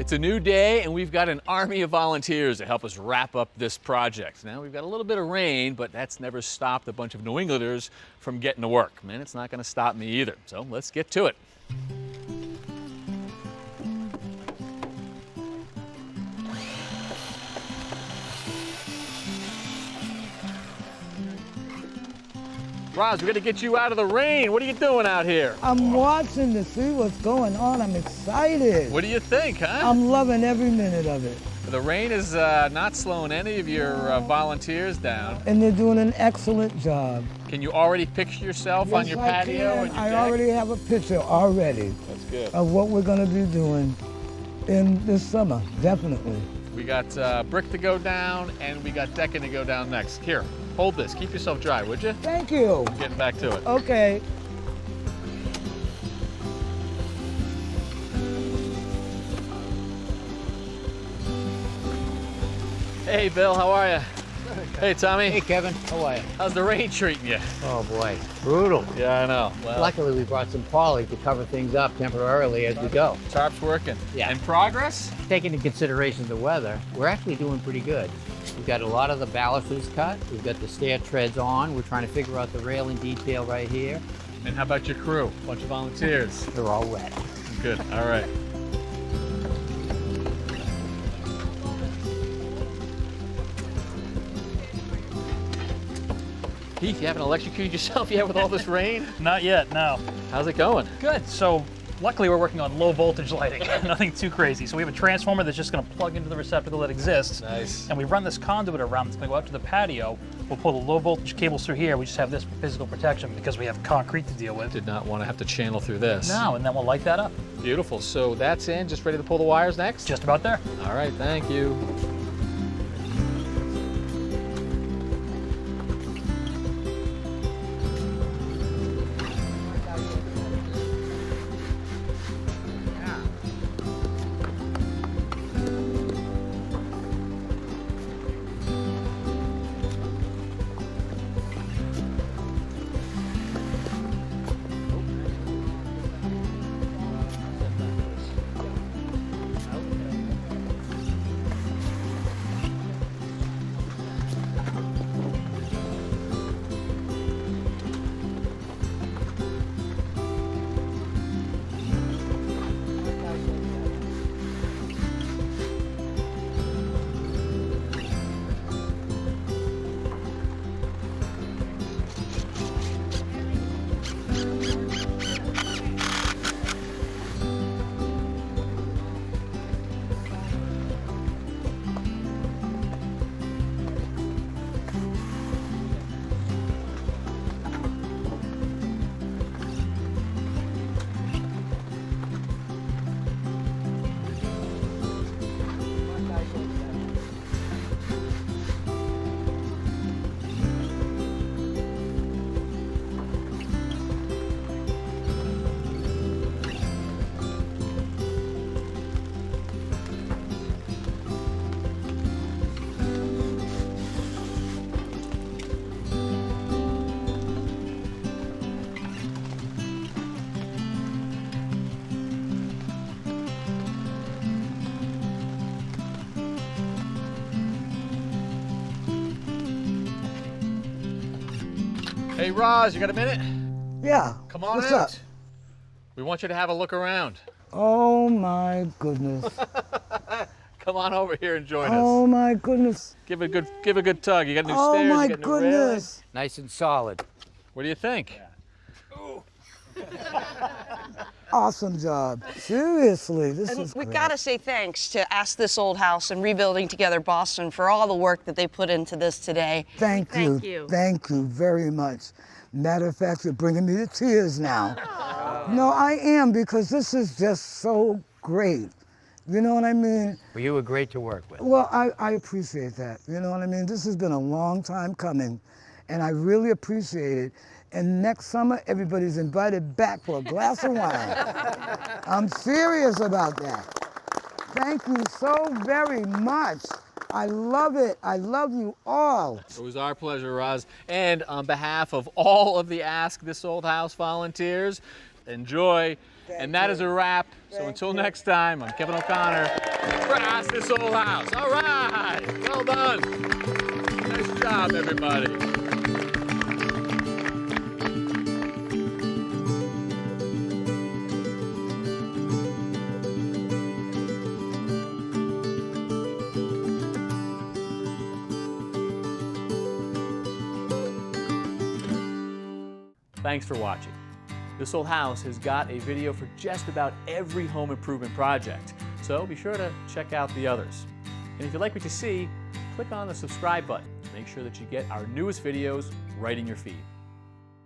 It's a new day and we've got an army of volunteers to help us wrap up this project. Now we've got a little bit of rain, but that's never stopped a bunch of New Englanders from getting to work. Man, it's not gonna stop me either. So let's get to it. Roz, we're gonna get you out of the rain. What are you doing out here? I'm watching to see what's going on. I'm excited. What do you think, huh? I'm loving every minute of it. The rain is not slowing any of your volunteers down. And they're doing an excellent job. Can you already picture yourself on your patio and your I deck? already have a picture already. That's good. Of what we're gonna be doing in this summer, definitely. We got brick to go down and we got decking to go down next. Here, hold this. Keep yourself dry, would you? Thank you. I'm getting back to it. Okay. Hey, Bill, how are you? Hey, Tommy. Hey, Kevin. How are you? How's the rain treating you? Oh, boy. Brutal. Yeah, I know. Well, Luckily, we brought some poly to cover things up temporarily as we go. tarp's working. Yeah. And progress? Taking into consideration the weather, we're actually doing pretty good. We've got a lot of the balusters cut. We've got the stair treads on. We're trying to figure out the railing detail right here. And how about your crew? Bunch of volunteers. They're all wet. Good, all right. Heath, you haven't electrocuted yourself yet with all this rain? Not yet, no. How's it going? Good. So luckily we're working on low voltage lighting, nothing too crazy. So we have a transformer that's just going to plug into the receptacle that exists. Nice. And we run this conduit around that's going to go out to the patio. We'll pull the low voltage cables through here. We just have this for physical protection because we have concrete to deal with. Did not want to have to channel through this. No, and then we'll light that up. Beautiful. So that's in, just ready to pull the wires next? Just about there. All right, thank you. Hey, Roz, you got a minute? Yeah. Come on What's out. up? We want you to have a look around. Oh my goodness. Come on over here and join Oh us. my goodness. Give a good tug. You got new Oh stairs, my you got new railing. goodness. Nice and solid. What do you think? Awesome job. Seriously, this And is we great. gotta say thanks to Ask This Old House and Rebuilding Together Boston for all the work that they put into this today. Thank you. Thank you. Thank you very much. Matter of fact, you're bringing me to tears now. No, I am, because this is just so great. You know what I mean? Well, you were great to work with. Well, I appreciate that. You know what I mean? This has been a long time coming, and I really appreciate it. And next summer, everybody's invited back for a glass of wine. I'm serious about that. Thank you so very much. I love it. I love you all. It was our pleasure, Roz. And on behalf of all of the Ask This Old House volunteers, enjoy. And that you. is a wrap. So Thank until you. next time, I'm Kevin O'Connor. Brass this old house. All right, well done. Nice job, everybody. Thanks for watching. This Old House has got a video for just about every home improvement project, so be sure to check out the others. And if you like what you see, click on the subscribe button to make sure that you get our newest videos right in your feed.